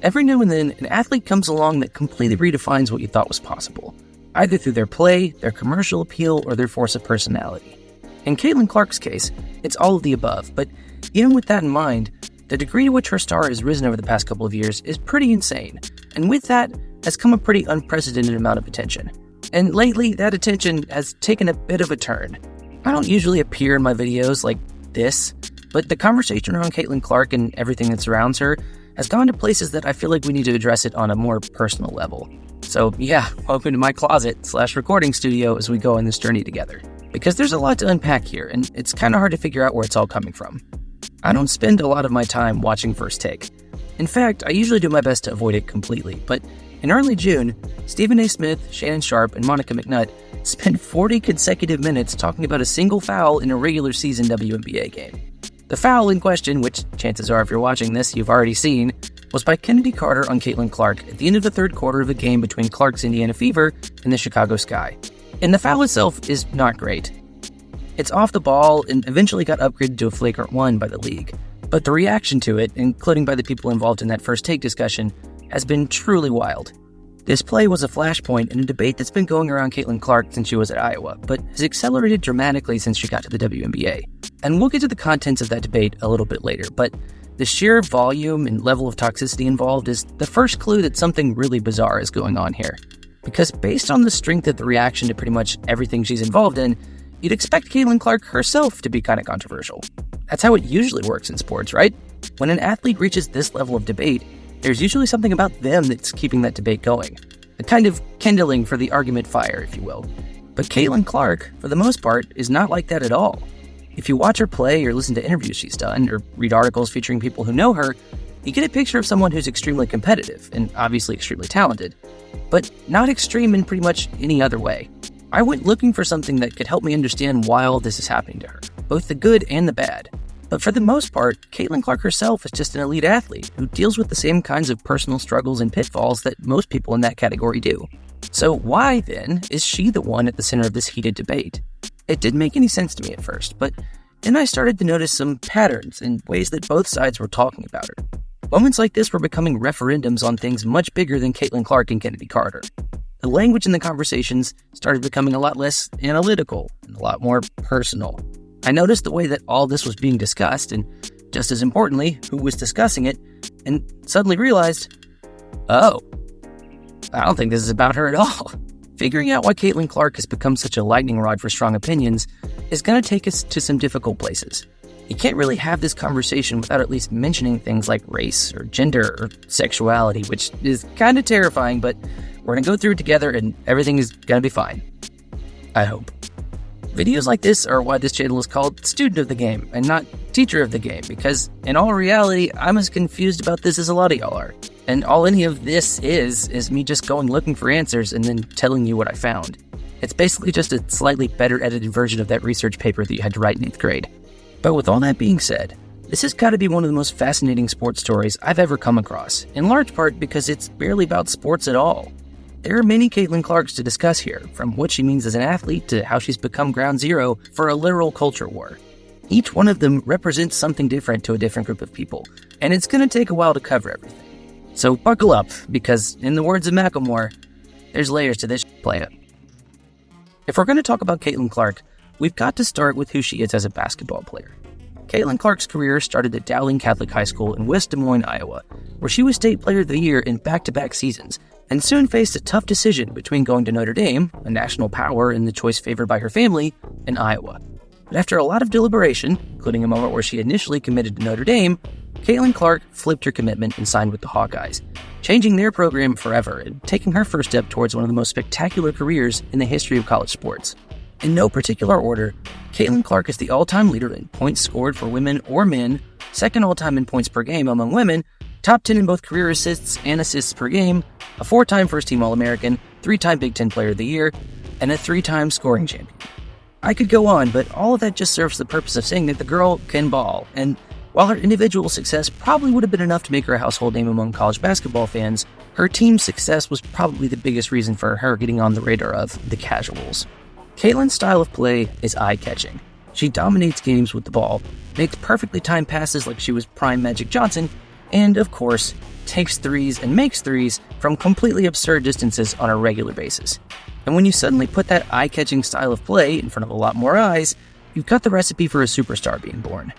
Every now and then, an athlete comes along that completely redefines what you thought was possible, either through their play, their commercial appeal, or their force of personality. In Caitlin Clark's case, it's all of the above, but even with that in mind, the degree to which her star has risen over the past couple of years is pretty insane, and with that has come a pretty unprecedented amount of attention. And lately, that attention has taken a bit of a turn. I don't usually appear in my videos like this, but the conversation around Caitlin Clark and everything that surrounds her has gone to places that I feel like we need to address it on a more personal level. So yeah, welcome to my closet/recording studio as we go on this journey together. Because there's a lot to unpack here, and it's kind of hard to figure out where it's all coming from. I don't spend a lot of my time watching First Take. In fact, I usually do my best to avoid it completely, but in early June, Stephen A. Smith, Shannon Sharp, and Monica McNutt spent 40 consecutive minutes talking about a single foul in a regular season WNBA game. The foul in question, which chances are if you're watching this you've already seen, was by Kennedy Carter on Caitlin Clark at the end of the third quarter of a game between Clark's Indiana Fever and the Chicago Sky. And the foul itself is not great. It's off the ball and eventually got upgraded to a flagrant 1 by the league. But the reaction to it, including by the people involved in that First Take discussion, has been truly wild. This play was a flashpoint in a debate that's been going around Caitlin Clark since she was at Iowa, but has accelerated dramatically since she got to the WNBA. And we'll get to the contents of that debate a little bit later, but the sheer volume and level of toxicity involved is the first clue that something really bizarre is going on here. Because based on the strength of the reaction to pretty much everything she's involved in, you'd expect Caitlin Clark herself to be kind of controversial. That's how it usually works in sports, right? When an athlete reaches this level of debate, there's usually something about them that's keeping that debate going. A kind of kindling for the argument fire, if you will. But Caitlin Clark, for the most part, is not like that at all. If you watch her play or listen to interviews she's done, or read articles featuring people who know her, you get a picture of someone who's extremely competitive and obviously extremely talented, but not extreme in pretty much any other way. I went looking for something that could help me understand why all this is happening to her, both the good and the bad. But for the most part, Caitlin Clark herself is just an elite athlete who deals with the same kinds of personal struggles and pitfalls that most people in that category do. So why, then, is she the one at the center of this heated debate? It didn't make any sense to me at first, but then I started to notice some patterns and ways that both sides were talking about her. Moments like this were becoming referendums on things much bigger than Caitlin Clark and Kennedy Carter. The language in the conversations started becoming a lot less analytical and a lot more personal. I noticed the way that all this was being discussed, and just as importantly, who was discussing it, and suddenly realized, oh, I don't think this is about her at all. Figuring out why Caitlin Clark has become such a lightning rod for strong opinions is going to take us to some difficult places. You can't really have this conversation without at least mentioning things like race or gender or sexuality, which is kind of terrifying, but we're going to go through it together and everything is going to be fine. I hope. Videos like this are why this channel is called Student of the Game and not Teacher of the Game, because in all reality, I'm as confused about this as a lot of y'all are. And all any of this is me just going looking for answers and then telling you what I found. It's basically just a slightly better edited version of that research paper that you had to write in 8th grade. But with all that being said, this has got to be one of the most fascinating sports stories I've ever come across, in large part because it's barely about sports at all. There are many Caitlin Clarks to discuss here, from what she means as an athlete to how she's become ground zero for a literal culture war. Each one of them represents something different to a different group of people, and it's going to take a while to cover everything. So buckle up, because in the words of Macklemore, there's layers to this playa. If we're going to talk about Caitlin Clark, we've got to start with who she is as a basketball player. Caitlin Clark's career started at Dowling Catholic High School in West Des Moines, Iowa, where she was State Player of the Year in back-to-back seasons, and soon faced a tough decision between going to Notre Dame, a national power and the choice favored by her family, and Iowa. But after a lot of deliberation, including a moment where she initially committed to Notre Dame, Caitlin Clark flipped her commitment and signed with the Hawkeyes, changing their program forever and taking her first step towards one of the most spectacular careers in the history of college sports. In no particular order, Caitlin Clark is the all-time leader in points scored for women or men, second all-time in points per game among women, top 10 in both career assists and assists per game, a 4-time first-team All-American, 3-time Big Ten Player of the Year, and a 3-time scoring champion. I could go on, but all of that just serves the purpose of saying that the girl can ball, and while her individual success probably would have been enough to make her a household name among college basketball fans, her team's success was probably the biggest reason for her getting on the radar of the casuals. Caitlin's style of play is eye-catching. She dominates games with the ball, makes perfectly timed passes like she was prime Magic Johnson, and, of course, takes threes and makes threes from completely absurd distances on a regular basis. And when you suddenly put that eye-catching style of play in front of a lot more eyes, you've got the recipe for a superstar being born.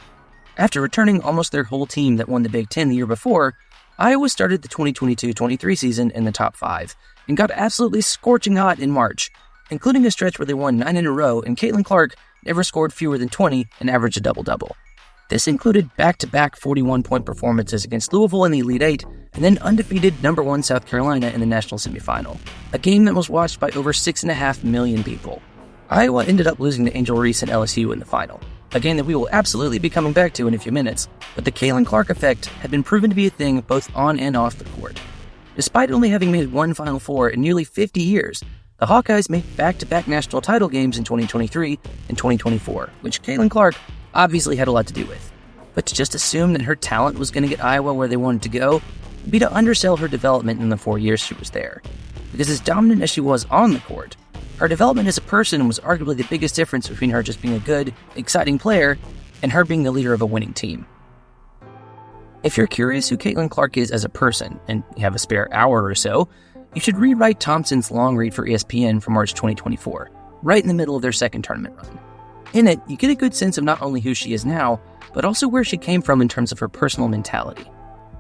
After returning almost their whole team that won the Big Ten the year before, Iowa started the 2022-23 season in the top 5 and got absolutely scorching hot in March, including a stretch where they won 9 in a row and Caitlin Clark never scored fewer than 20 and averaged a double-double. This included back-to-back 41-point performances against Louisville in the Elite Eight and then undefeated number 1 South Carolina in the national semifinal, a game that was watched by over 6.5 million people. Iowa ended up losing to Angel Reese and LSU in the final, a game that we will absolutely be coming back to in a few minutes, but the Caitlin Clark effect had been proven to be a thing both on and off the court. Despite only having made one Final Four in nearly 50 years, the Hawkeyes made back-to-back national title games in 2023 and 2024, which Caitlin Clark obviously had a lot to do with. But to just assume that her talent was going to get Iowa where they wanted to go would be to undersell her development in the 4 years she was there. Because as dominant as she was on the court, her development as a person was arguably the biggest difference between her just being a good, exciting player and her being the leader of a winning team. If you're curious who Caitlin Clark is as a person, and you have a spare hour or so, you should rewrite Thompson's long read for ESPN from March 2024, right in the middle of their second tournament run. In it, you get a good sense of not only who she is now, but also where she came from in terms of her personal mentality.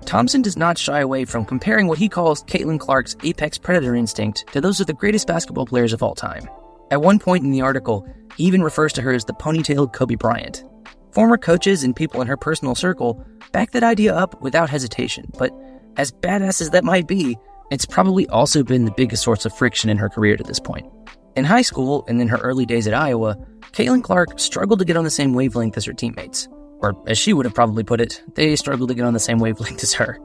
Thompson does not shy away from comparing what he calls Caitlin Clark's apex predator instinct to those of the greatest basketball players of all time. At one point in the article, he even refers to her as the ponytailed Kobe Bryant. Former coaches and people in her personal circle back that idea up without hesitation, but as badass as that might be, it's probably also been the biggest source of friction in her career to this point. In high school, and in her early days at Iowa, Caitlin Clark struggled to get on the same wavelength as her teammates. Or, as she would have probably put it, they struggled to get on the same wavelength as her.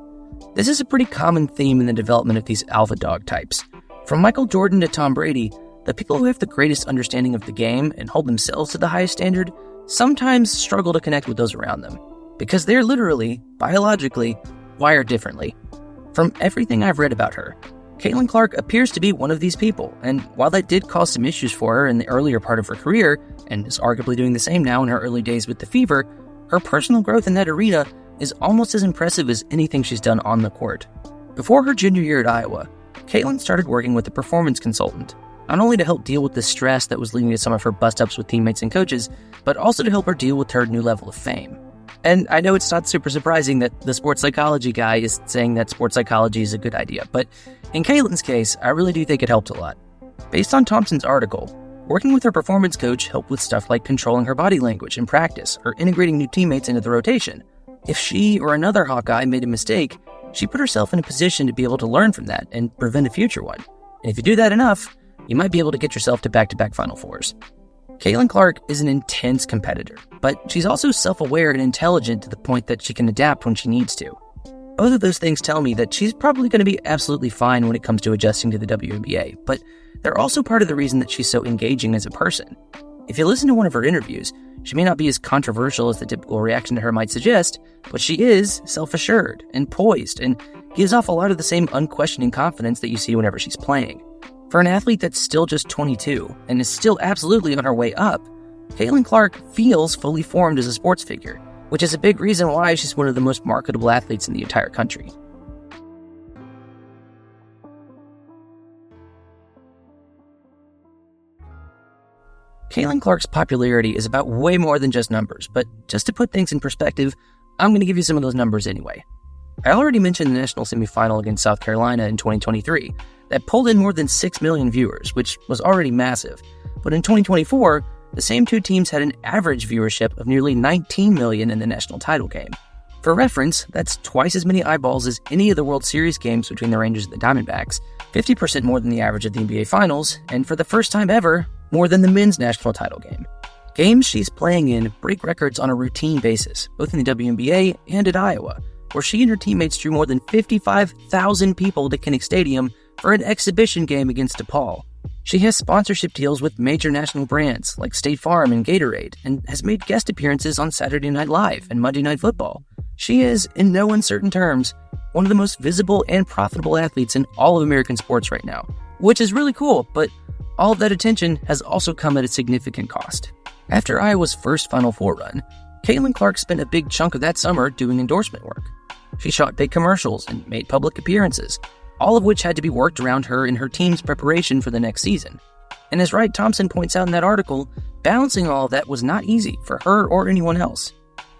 This is a pretty common theme in the development of these alpha dog types. From Michael Jordan to Tom Brady, the people who have the greatest understanding of the game and hold themselves to the highest standard sometimes struggle to connect with those around them, because they're literally, biologically, wired differently. From everything I've read about her, Caitlin Clark appears to be one of these people, and while that did cause some issues for her in the earlier part of her career, and is arguably doing the same now in her early days with the Fever, her personal growth in that arena is almost as impressive as anything she's done on the court. Before her junior year at Iowa, Caitlin started working with a performance consultant, not only to help deal with the stress that was leading to some of her bust-ups with teammates and coaches, but also to help her deal with her new level of fame. And I know it's not super surprising that the sports psychology guy is saying that sports psychology is a good idea, but in Caitlin's case, I really do think it helped a lot. Based on Thompson's article, working with her performance coach helped with stuff like controlling her body language in practice or integrating new teammates into the rotation. If she or another Hawkeye made a mistake, she put herself in a position to be able to learn from that and prevent a future one. And if you do that enough, you might be able to get yourself to back-to-back Final Fours. Caitlin Clark is an intense competitor, but she's also self-aware and intelligent to the point that she can adapt when she needs to. Both of those things tell me that she's probably going to be absolutely fine when it comes to adjusting to the WNBA, but they're also part of the reason that she's so engaging as a person. If you listen to one of her interviews, she may not be as controversial as the typical reaction to her might suggest, but she is self-assured and poised and gives off a lot of the same unquestioning confidence that you see whenever she's playing. For an athlete that's still just 22 and is still absolutely on her way up, Caitlin Clark feels fully formed as a sports figure, which is a big reason why she's one of the most marketable athletes in the entire country. Caitlin Clark's popularity is about way more than just numbers, but just to put things in perspective, I'm going to give you some of those numbers anyway. I already mentioned the national semifinal against South Carolina in 2023 that pulled in more than 6 million viewers, which was already massive. But in 2024, the same two teams had an average viewership of nearly 19 million in the national title game. For reference, that's twice as many eyeballs as any of the World Series games between the Rangers and the Diamondbacks, 50% more than the average of the NBA Finals, and for the first time ever, more than the men's national title game. Games she's playing in break records on a routine basis, both in the WNBA and at Iowa, where she and her teammates drew more than 55,000 people to Kinnick Stadium for an exhibition game against DePaul. She has sponsorship deals with major national brands like State Farm and Gatorade, and has made guest appearances on Saturday Night Live and Monday Night Football. She is, in no uncertain terms, one of the most visible and profitable athletes in all of American sports right now, which is really cool, but all of that attention has also come at a significant cost. After Iowa's first Final Four run, Caitlin Clark spent a big chunk of that summer doing endorsement work. She shot big commercials and made public appearances, all of which had to be worked around her and her team's preparation for the next season. And as Wright Thompson points out in that article, balancing all of that was not easy for her or anyone else.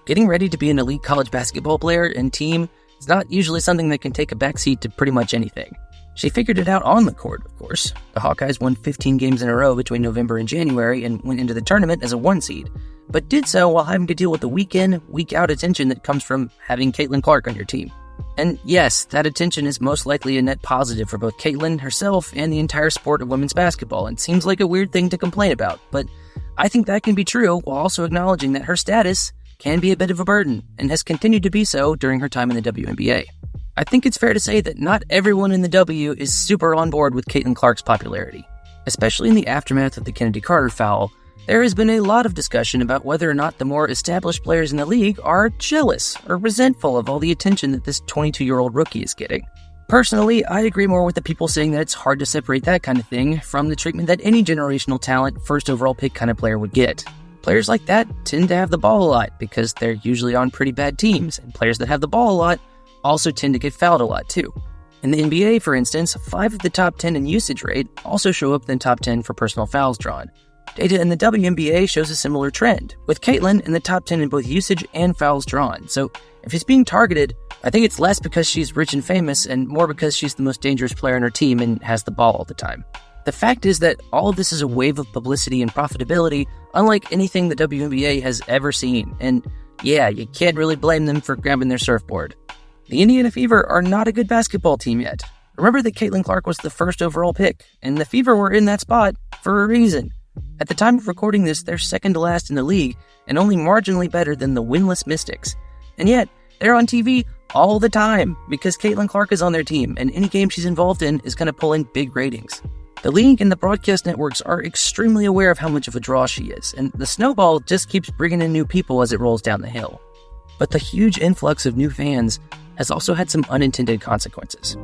Getting ready to be an elite college basketball player and team is not usually something that can take a backseat to pretty much anything. She figured it out on the court, of course. The Hawkeyes won 15 games in a row between November and January and went into the tournament as a 1 seed, but did so while having to deal with the week-in, week-out attention that comes from having Caitlin Clark on your team. And yes, that attention is most likely a net positive for both Caitlin herself and the entire sport of women's basketball, and seems like a weird thing to complain about, but I think that can be true while also acknowledging that her status can be a bit of a burden, and has continued to be so during her time in the WNBA. I think it's fair to say that not everyone in the W is super on board with Caitlin Clark's popularity. Especially in the aftermath of the Kennedy Carter foul, there has been a lot of discussion about whether or not the more established players in the league are jealous or resentful of all the attention that this 22-year-old rookie is getting. Personally, I agree more with the people saying that it's hard to separate that kind of thing from the treatment that any generational talent, first overall pick kind of player would get. Players like that tend to have the ball a lot because they're usually on pretty bad teams, and players that have the ball a lot also tend to get fouled a lot too. In the NBA, for instance, 5 of the top 10 in usage rate also show up in the top 10 for personal fouls drawn. Data in the WNBA shows a similar trend, with Caitlin in the top 10 in both usage and fouls drawn. So if she's being targeted, I think it's less because she's rich and famous and more because she's the most dangerous player on her team and has the ball all the time. The fact is that all of this is a wave of publicity and profitability unlike anything the WNBA has ever seen, and yeah, you can't really blame them for grabbing their surfboard. The Indiana Fever are not a good basketball team yet. Remember that Caitlin Clark was the first overall pick, and the Fever were in that spot for a reason. At the time of recording this, they're second to last in the league, and only marginally better than the winless Mystics. And yet, they're on TV all the time, because Caitlin Clark is on their team, and any game she's involved in is going to pull in big ratings. The league and the broadcast networks are extremely aware of how much of a draw she is, and the snowball just keeps bringing in new people as it rolls down the hill. But the huge influx of new fans has also had some unintended consequences.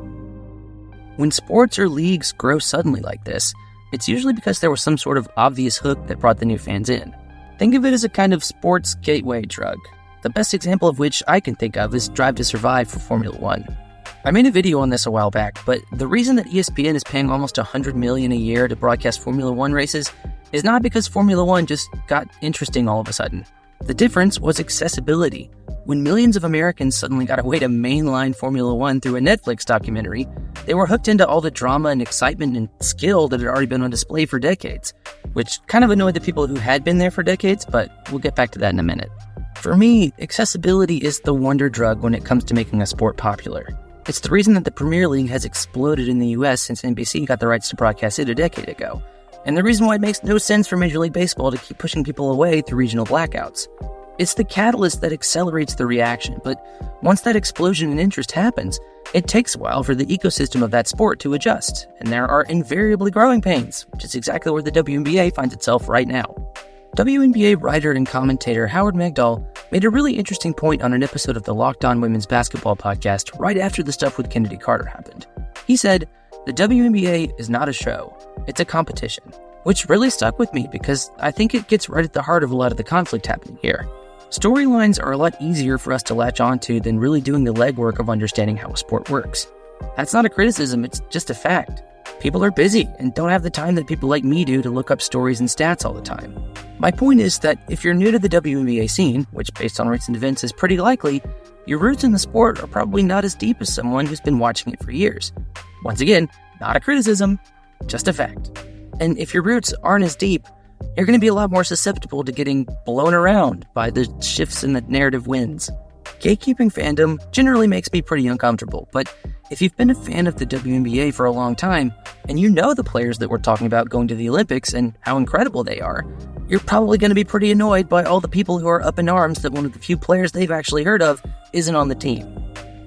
When sports or leagues grow suddenly like this, it's usually because there was some sort of obvious hook that brought the new fans in. Think of it as a kind of sports gateway drug, the best example of which I can think of is Drive to Survive for Formula One. I made a video on this a while back, but the reason that ESPN is paying almost $100 million a year to broadcast Formula One races is not because Formula One just got interesting all of a sudden. The difference was accessibility. When millions of Americans suddenly got a way to mainline Formula One through a Netflix documentary, they were hooked into all the drama and excitement and skill that had already been on display for decades, which kind of annoyed the people who had been there for decades, but we'll get back to that in a minute. For me, accessibility is the wonder drug when it comes to making a sport popular. It's the reason that the Premier League has exploded in the US since NBC got the rights to broadcast it a decade ago, and the reason why it makes no sense for Major League Baseball to keep pushing people away through regional blackouts. It's the catalyst that accelerates the reaction, but once that explosion in interest happens, it takes a while for the ecosystem of that sport to adjust, and there are invariably growing pains, which is exactly where the WNBA finds itself right now. WNBA writer and commentator Howard Megdal made a really interesting point on an episode of the Locked On Women's Basketball podcast right after the stuff with Kennedy Carter happened. He said, "The WNBA is not a show, it's a competition," which really stuck with me because I think it gets right at the heart of a lot of the conflict happening here. Storylines are a lot easier for us to latch onto than really doing the legwork of understanding how a sport works. That's not a criticism, it's just a fact. People are busy and don't have the time that people like me do to look up stories and stats all the time. My point is that if you're new to the WNBA scene, which based on recent events is pretty likely, your roots in the sport are probably not as deep as someone who's been watching it for years. Once again, not a criticism, just a fact. And if your roots aren't as deep, you're going to be a lot more susceptible to getting blown around by the shifts in the narrative winds. Gatekeeping fandom generally makes me pretty uncomfortable, but if you've been a fan of the WNBA for a long time, and you know the players that we're talking about going to the Olympics and how incredible they are, you're probably going to be pretty annoyed by all the people who are up in arms that one of the few players they've actually heard of isn't on the team.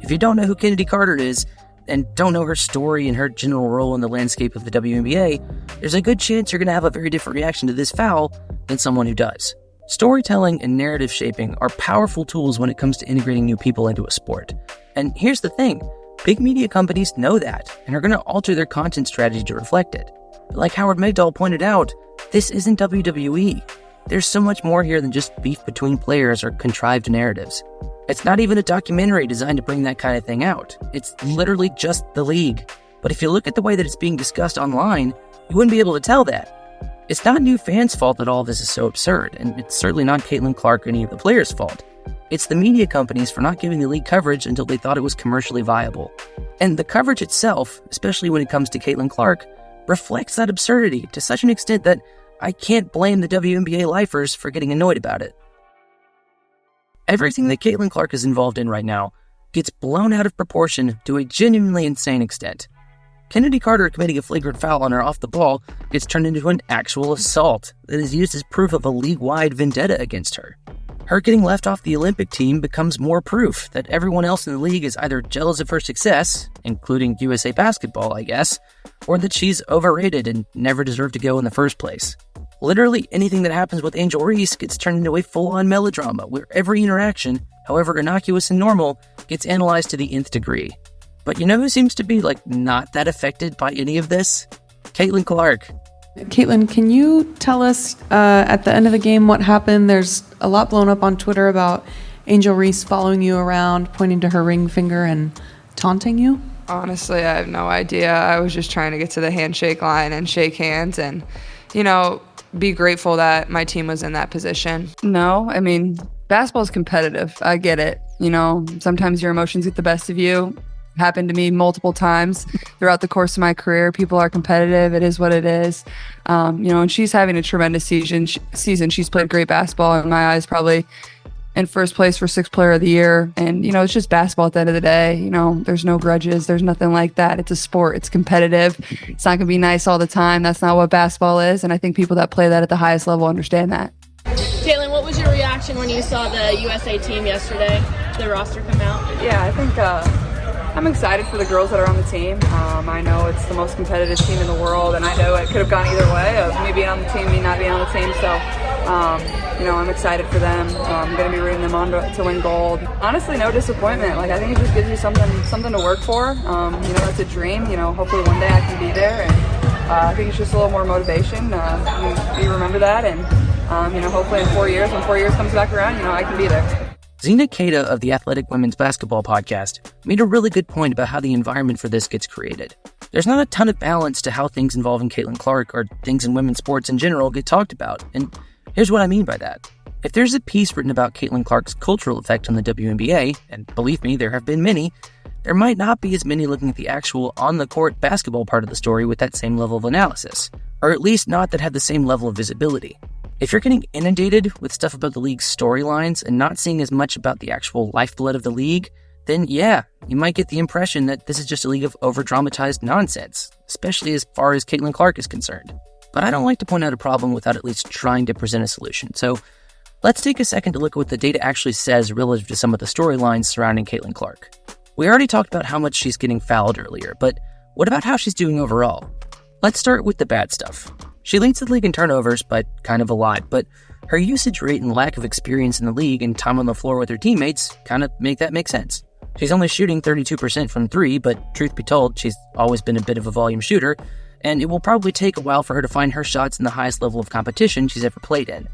If you don't know who Kennedy Carter is, and don't know her story and her general role in the landscape of the WNBA, there's a good chance you're going to have a very different reaction to this foul than someone who does. Storytelling and narrative shaping are powerful tools when it comes to integrating new people into a sport. And here's the thing, big media companies know that and are going to alter their content strategy to reflect it. But like Howard Megdal pointed out, this isn't WWE. There's so much more here than just beef between players or contrived narratives. It's not even a documentary designed to bring that kind of thing out. It's literally just the league. But if you look at the way that it's being discussed online, you wouldn't be able to tell that. It's not new fans' fault that all this is so absurd, and it's certainly not Caitlin Clark or any of the players' fault. It's the media companies for not giving the league coverage until they thought it was commercially viable. And the coverage itself, especially when it comes to Caitlin Clark, reflects that absurdity to such an extent that I can't blame the WNBA lifers for getting annoyed about it. Everything that Caitlin Clark is involved in right now gets blown out of proportion to a genuinely insane extent. Kennedy Carter committing a flagrant foul on her off the ball gets turned into an actual assault that is used as proof of a league-wide vendetta against her. Her getting left off the Olympic team becomes more proof that everyone else in the league is either jealous of her success, including USA Basketball, I guess, or that she's overrated and never deserved to go in the first place. Literally anything that happens with Angel Reese gets turned into a full-on melodrama where every interaction, however innocuous and normal, gets analyzed to the nth degree. But you know who seems to be, not that affected by any of this? Caitlin Clark. Caitlin, can you tell us at the end of the game what happened? There's a lot blown up on Twitter about Angel Reese following you around, pointing to her ring finger and taunting you. Honestly, I have no idea. I was just trying to get to the handshake line and shake hands and, be grateful that my team was in that position. No, basketball's competitive. I get it. Sometimes your emotions get the best of you. Happened to me multiple times throughout the course of my career. People are competitive. It is what it is. And she's having a tremendous season. She's played great basketball in my eyes, probably in first place for 6th player of the year. And, it's just basketball at the end of the day. There's no grudges. There's nothing like that. It's a sport. It's competitive. It's not going to be nice all the time. That's not what basketball is. And I think people that play that at the highest level understand that. Caitlin, what was your reaction when you saw the USA team yesterday, the roster come out? Yeah, I think I'm excited for the girls that are on the team. I know it's the most competitive team in the world, and I know it could have gone either way of me being on the team, me not being on the team. So, I'm excited for them. I'm going to be rooting them on to win gold. Honestly, no disappointment. I think it just gives you something to work for. It's a dream. Hopefully one day I can be there, and I think it's just a little more motivation. You remember that, and hopefully in 4 years, when 4 years comes back around, I can be there. Zena Keita of the Athletic Women's Basketball Podcast made a really good point about how the environment for this gets created. There's not a ton of balance to how things involving Caitlin Clark or things in women's sports in general get talked about, and here's what I mean by that. If there's a piece written about Caitlin Clark's cultural effect on the WNBA, and believe me, there have been many, there might not be as many looking at the actual on-the-court basketball part of the story with that same level of analysis, or at least not that have the same level of visibility. If you're getting inundated with stuff about the league's storylines and not seeing as much about the actual lifeblood of the league, then yeah, you might get the impression that this is just a league of over-dramatized nonsense, especially as far as Caitlin Clark is concerned. But I don't like to point out a problem without at least trying to present a solution, so let's take a second to look at what the data actually says relative to some of the storylines surrounding Caitlin Clark. We already talked about how much she's getting fouled earlier, but what about how she's doing overall? Let's start with the bad stuff. She leads the league in turnovers by kind of a lot, but her usage rate and lack of experience in the league and time on the floor with her teammates kind of make that make sense. She's only shooting 32% from 3, but truth be told, she's always been a bit of a volume shooter, and it will probably take a while for her to find her shots in the highest level of competition she's ever played in.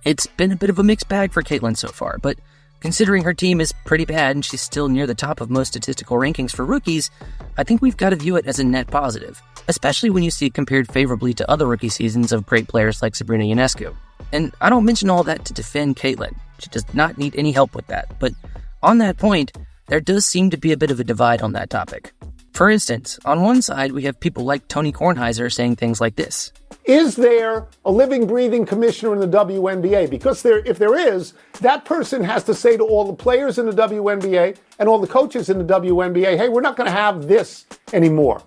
It's been a bit of a mixed bag for Caitlin so far, but considering her team is pretty bad and she's still near the top of most statistical rankings for rookies, I think we've got to view it as a net positive, especially when you see it compared favorably to other rookie seasons of great players like Sabrina Ionescu. And I don't mention all that to defend Caitlin. She does not need any help with that. But on that point, there does seem to be a bit of a divide on that topic. For instance, on one side, we have people like Tony Kornheiser saying things like this. Is there a living, breathing commissioner in the WNBA? Because if there is, that person has to say to all the players in the WNBA and all the coaches in the WNBA, hey, we're not going to have this anymore.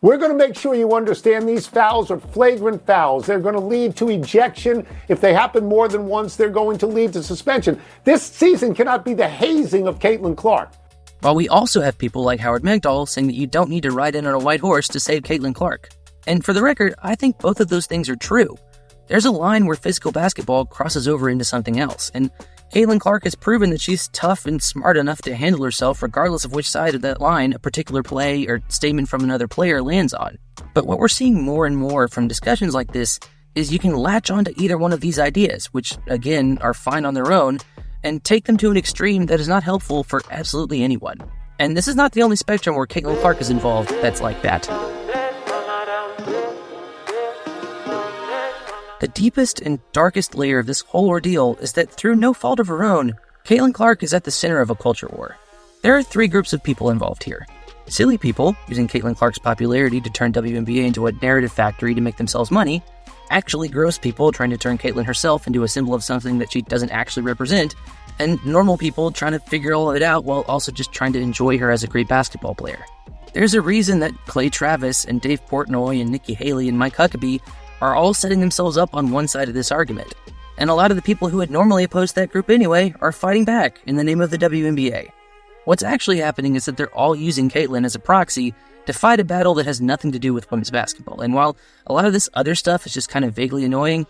We're going to make sure you understand these fouls are flagrant fouls. They're going to lead to ejection. If they happen more than once, they're going to lead to suspension. This season cannot be the hazing of Caitlin Clark. While we also have people like Howard Megdal saying that you don't need to ride in on a white horse to save Caitlin Clark. And for the record, I think both of those things are true. There's a line where physical basketball crosses over into something else, and Caitlin Clark has proven that she's tough and smart enough to handle herself regardless of which side of that line a particular play or statement from another player lands on. But what we're seeing more and more from discussions like this is you can latch onto either one of these ideas, which, again, are fine on their own, and take them to an extreme that is not helpful for absolutely anyone. And this is not the only spectrum where Caitlin Clark is involved that's like that. The deepest and darkest layer of this whole ordeal is that through no fault of her own, Caitlin Clark is at the center of a culture war. There are three groups of people involved here. Silly people, using Caitlin Clark's popularity to turn WNBA into a narrative factory to make themselves money. Actually gross people trying to turn Caitlin herself into a symbol of something that she doesn't actually represent. And normal people trying to figure all of it out while also just trying to enjoy her as a great basketball player. There's a reason that Clay Travis and Dave Portnoy and Nikki Haley and Mike Huckabee are all setting themselves up on one side of this argument. And a lot of the people who had normally opposed that group anyway are fighting back in the name of the WNBA. What's actually happening is that they're all using Caitlin as a proxy to fight a battle that has nothing to do with women's basketball. And while a lot of this other stuff is just kind of vaguely annoying,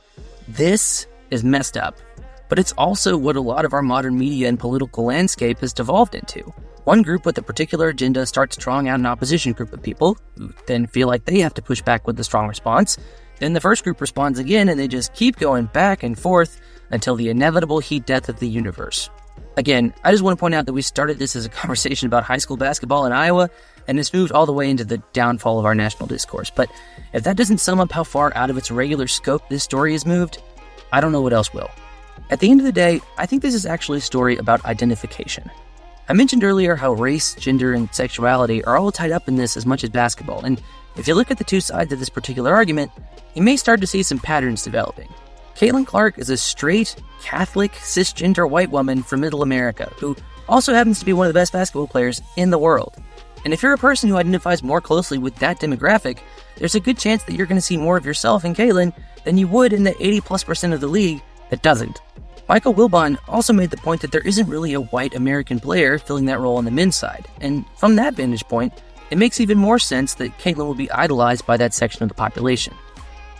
this is messed up. But it's also what a lot of our modern media and political landscape has devolved into. One group with a particular agenda starts drawing out an opposition group of people, who then feel like they have to push back with a strong response. Then the first group responds again, and they just keep going back and forth until the inevitable heat death of the universe. Again, I just want to point out that we started this as a conversation about high school basketball in Iowa, and it's moved all the way into the downfall of our national discourse. But if that doesn't sum up how far out of its regular scope this story has moved, I don't know what else will. At the end of the day, I think this is actually a story about identification. I mentioned earlier how race, gender, and sexuality are all tied up in this as much as basketball, and if you look at the two sides of this particular argument, you may start to see some patterns developing. Caitlin Clark is a straight, Catholic, cisgender white woman from Middle America who also happens to be one of the best basketball players in the world. And if you're a person who identifies more closely with that demographic, there's a good chance that you're going to see more of yourself in Caitlin than you would in the 80+% of the league that doesn't. Michael Wilbon also made the point that there isn't really a white American player filling that role on the men's side. And from that vantage point, it makes even more sense that Caitlin will be idolized by that section of the population.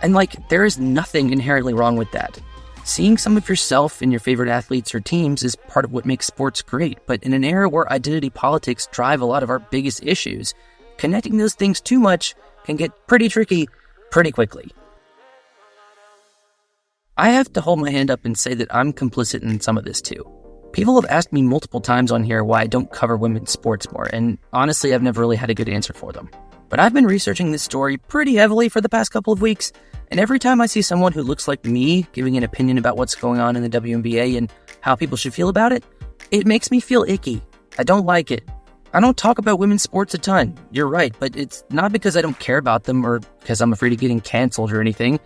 And there is nothing inherently wrong with that. Seeing some of yourself in your favorite athletes or teams is part of what makes sports great, but in an era where identity politics drive a lot of our biggest issues, connecting those things too much can get pretty tricky pretty quickly. I have to hold my hand up and say that I'm complicit in some of this too. People have asked me multiple times on here why I don't cover women's sports more, and honestly, I've never really had a good answer for them. But I've been researching this story pretty heavily for the past couple of weeks, and every time I see someone who looks like me giving an opinion about what's going on in the WNBA and how people should feel about it, it makes me feel icky. I don't like it. I don't talk about women's sports a ton, you're right, but it's not because I don't care about them or because I'm afraid of getting canceled or anything.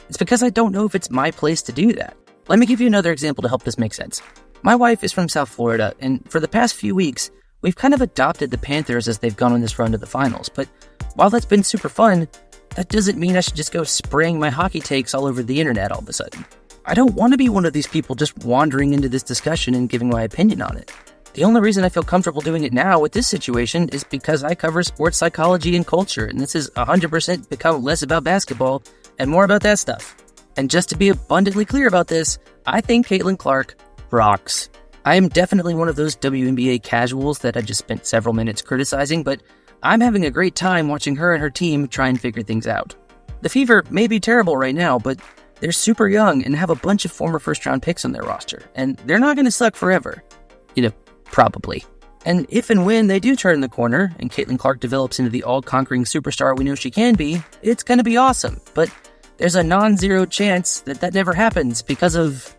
It's because I don't know if it's my place to do that. Let me give you another example to help this make sense. My wife is from South Florida, and for the past few weeks, we've kind of adopted the Panthers as they've gone on this run to the finals. But while that's been super fun, that doesn't mean I should just go spraying my hockey takes all over the internet all of a sudden. I don't want to be one of these people just wandering into this discussion and giving my opinion on it. The only reason I feel comfortable doing it now with this situation is because I cover sports psychology and culture, and this has 100% become less about basketball and more about that stuff. And just to be abundantly clear about this, I think Caitlin Clark rocks. I am definitely one of those WNBA casuals that I just spent several minutes criticizing, but I'm having a great time watching her and her team try and figure things out. The Fever may be terrible right now, but they're super young and have a bunch of former first-round picks on their roster, and they're not going to suck forever. Probably. And if and when they do turn the corner and Caitlin Clark develops into the all-conquering superstar we know she can be, it's going to be awesome. But there's a non-zero chance that that never happens because of...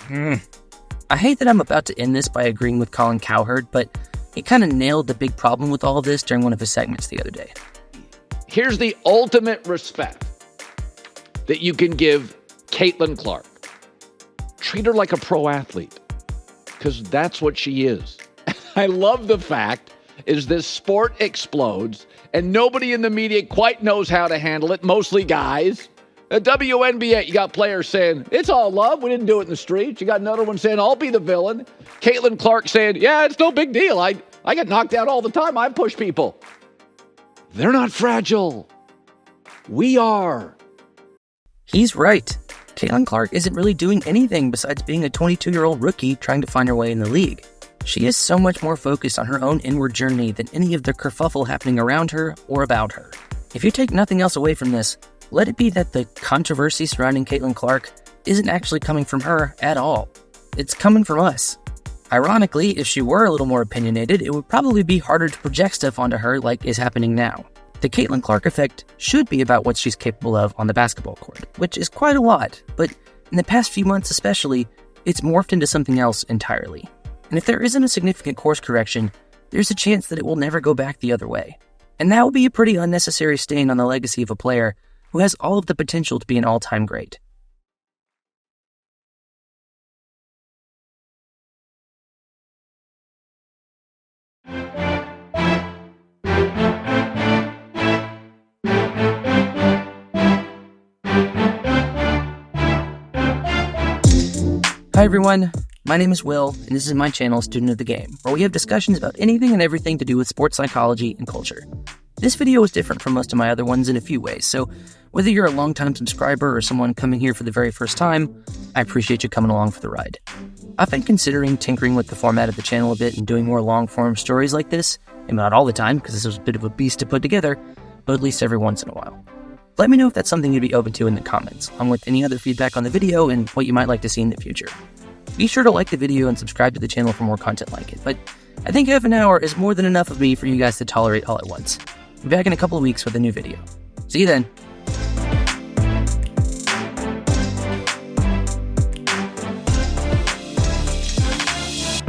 I hate that I'm about to end this by agreeing with Colin Cowherd, but he kind of nailed the big problem with all of this during one of his segments the other day. Here's the ultimate respect that you can give Caitlin Clark. Treat her like a pro athlete, because that's what she is. I love the fact is this sport explodes and nobody in the media quite knows how to handle it, mostly guys. At WNBA, you got players saying, it's all love, we didn't do it in the streets. You got another one saying, I'll be the villain. Caitlin Clark saying, yeah, it's no big deal. I get knocked out all the time. I push people. They're not fragile. We are. He's right. Caitlin Clark isn't really doing anything besides being a 22-year-old rookie trying to find her way in the league. She is so much more focused on her own inward journey than any of the kerfuffle happening around her or about her. If you take nothing else away from this, let it be that the controversy surrounding Caitlin Clark isn't actually coming from her at all. it's coming from us. Ironically, if she were a little more opinionated, it would probably be harder to project stuff onto her like is happening now. The Caitlin Clark effect should be about what she's capable of on the basketball court, which is quite a lot, but in the past few months especially, it's morphed into something else entirely. And if there isn't a significant course correction, there's a chance that it will never go back the other way. And that will be a pretty unnecessary stain on the legacy of a player who has all of the potential to be an all-time great. Hi everyone, my name is Will, and this is my channel, Student of the Game, where we have discussions about anything and everything to do with sports psychology and culture. This video is different from most of my other ones in a few ways, so whether you're a longtime subscriber or someone coming here for the very first time, I appreciate you coming along for the ride. I've been considering tinkering with the format of the channel a bit and doing more long-form stories like this, and not all the time, because this was a bit of a beast to put together, but at least every once in a while. Let me know if that's something you'd be open to in the comments, along with any other feedback on the video and what you might like to see in the future. Be sure to like the video and subscribe to the channel for more content like it, but I think half an hour is more than enough of me for you guys to tolerate all at once. I'll be back in a couple of weeks with a new video. See you then.